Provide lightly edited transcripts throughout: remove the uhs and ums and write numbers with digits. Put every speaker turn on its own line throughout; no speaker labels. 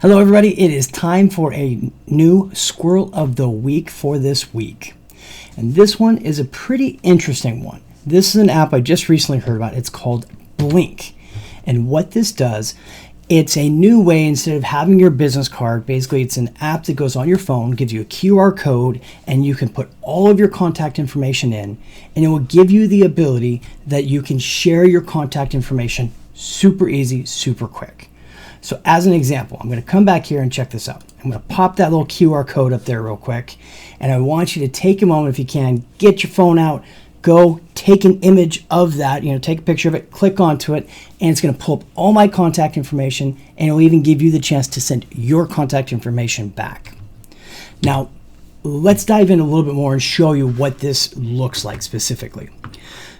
Hello everybody, it is time for a new Squirrel of the Week for this week. And this one is a pretty interesting one. This is an app I just recently heard about. It's called Blinq. And what this does, it's a new way instead of having your business card. Basically, it's an app that goes on your phone, gives you a QR code, and you can put all of your contact information in, and it will give you the ability that you can share your contact information super easy, super quick. So as an example, I'm going to come back here and check this out. I'm going to pop that little QR code up there real quick. And I want you to take a moment if you can, get your phone out, go take an image of that, take a picture of it, click onto it, and it's going to pull up all my contact information, and it'll even give you the chance to send your contact information back. Now, let's dive in a little bit more and show you what this looks like specifically.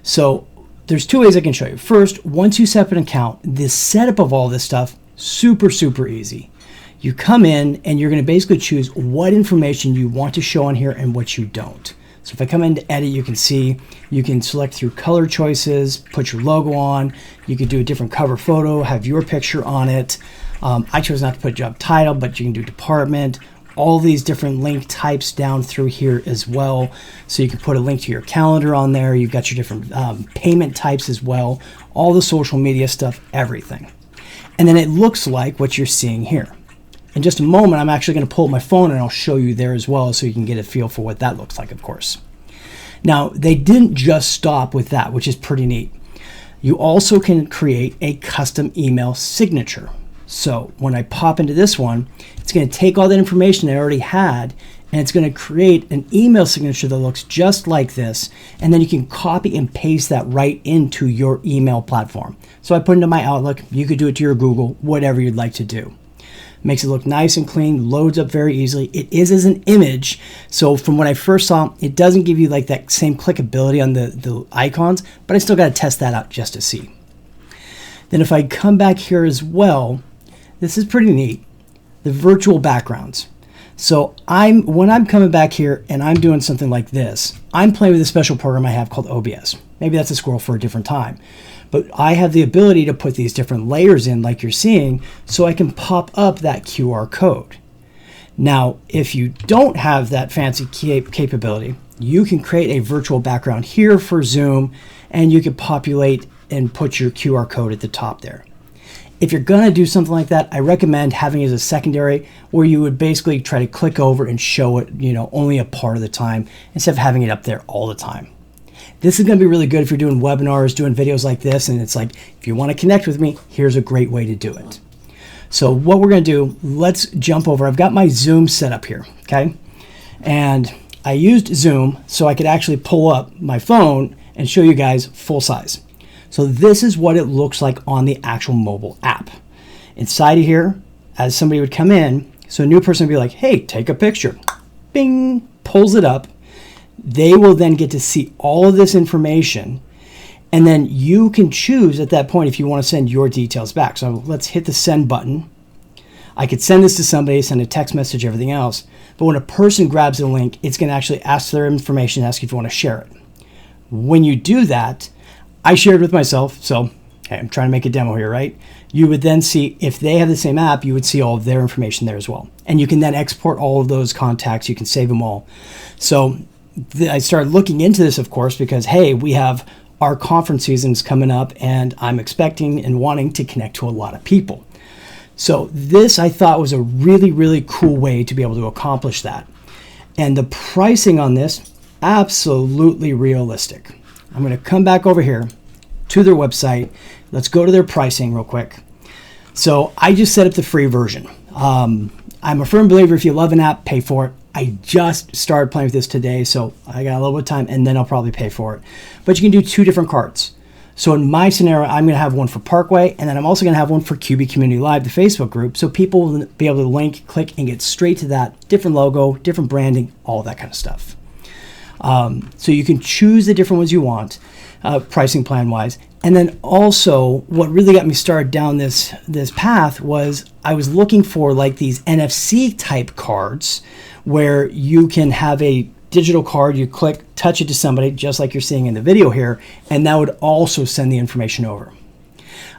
So there's two ways I can show you. First, once you set up an account, the setup of all this stuff, super easy. You come in and you're going to basically choose what information you want to show on here and what you don't. So if I come into edit, you can see you can select through color choices, put your logo on. You could do a different cover photo, have your picture on it. I chose not to put job title, but you can do department, all these different link types down through here as well. So you can put a link to your calendar on there. You've got your different payment types as well, all the social media stuff, everything. And then it looks like what you're seeing here. In just a moment, I'm actually going to pull up my phone and I'll show you there as well so you can get a feel for what that looks like, of course. Now, they didn't just stop with that, which is pretty neat. You also can create a custom email signature. So when I pop into this one, it's going to take all that information I already had and it's going to create an email signature that looks just like this. And then you can copy and paste that right into your email platform. So I put it into my Outlook. You could do it to your Google, whatever you'd like to do. Makes it look nice and clean, loads up very easily. It is as an image. So from what I first saw, it doesn't give you like that same clickability on the icons, but I still got to test that out just to see. Then if I come back here as well, this is pretty neat. The virtual backgrounds. So when I'm coming back here and I'm doing something like this, I'm playing with a special program I have called OBS. Maybe that's a squirrel for a different time. But I have the ability to put these different layers in like you're seeing so I can pop up that QR code. Now, if you don't have that fancy capability, you can create a virtual background here for Zoom and you can populate and put your QR code at the top there. If you're going to do something like that, I recommend having it as a secondary where you would basically try to click over and show it, only a part of the time instead of having it up there all the time. This is going to be really good if you're doing webinars, doing videos like this, and it's like, if you want to connect with me, here's a great way to do it. So what we're going to do, let's jump over. I've got my Zoom set up here, okay? And I used Zoom so I could actually pull up my phone and show you guys full size. So this is what it looks like on the actual mobile app. Inside of here, as somebody would come in, so a new person would be like, hey, take a picture. Bing, pulls it up. They will then get to see all of this information. And then you can choose at that point if you want to send your details back. So let's hit the send button. I could send this to somebody, send a text message, everything else. But when a person grabs the link, it's going to actually ask their information, ask if you want to share it. When you do that, I shared with myself, so hey, I'm trying to make a demo here, right? You would then see, if they have the same app, you would see all of their information there as well. And you can then export all of those contacts. You can save them all. So I started looking into this, of course, because, hey, we have our conference seasons coming up, and I'm expecting and wanting to connect to a lot of people. So this, I thought, was a really cool way to be able to accomplish that. And the pricing on this, absolutely realistic. I'm going to come back over here to their website. Let's go to their pricing real quick. So I just set up the free version. I'm a firm believer if you love an app, pay for it. I just started playing with this today, so I got a little bit of time, and then I'll probably pay for it. But you can do two different cards. So in my scenario, I'm going to have one for Parkway, and then I'm also going to have one for QB Community Live, the Facebook group, so people will be able to link, click, and get straight to that. Different logo, different branding, all that kind of stuff. So you can choose the different ones you want, pricing plan wise. And then also what really got me started down this path was I was looking for like these NFC type cards where you can have a digital card, you click, touch it to somebody just like you're seeing in the video here, and that would also send the information over.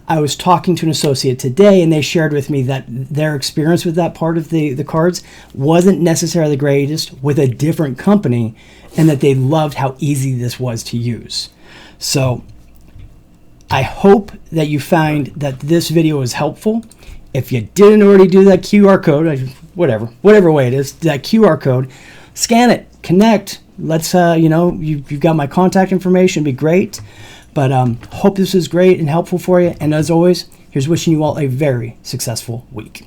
I was talking to an associate today, and they shared with me that their experience with that part of the cards wasn't necessarily the greatest with a different company, and that they loved how easy this was to use. So I hope that you find that this video was helpful. If you didn't already do that QR code, whatever way it is, that QR code, scan it, connect. Let's, you've got my contact information, it'd be great. But hope this is great and helpful for you. And as always, here's wishing you all a very successful week.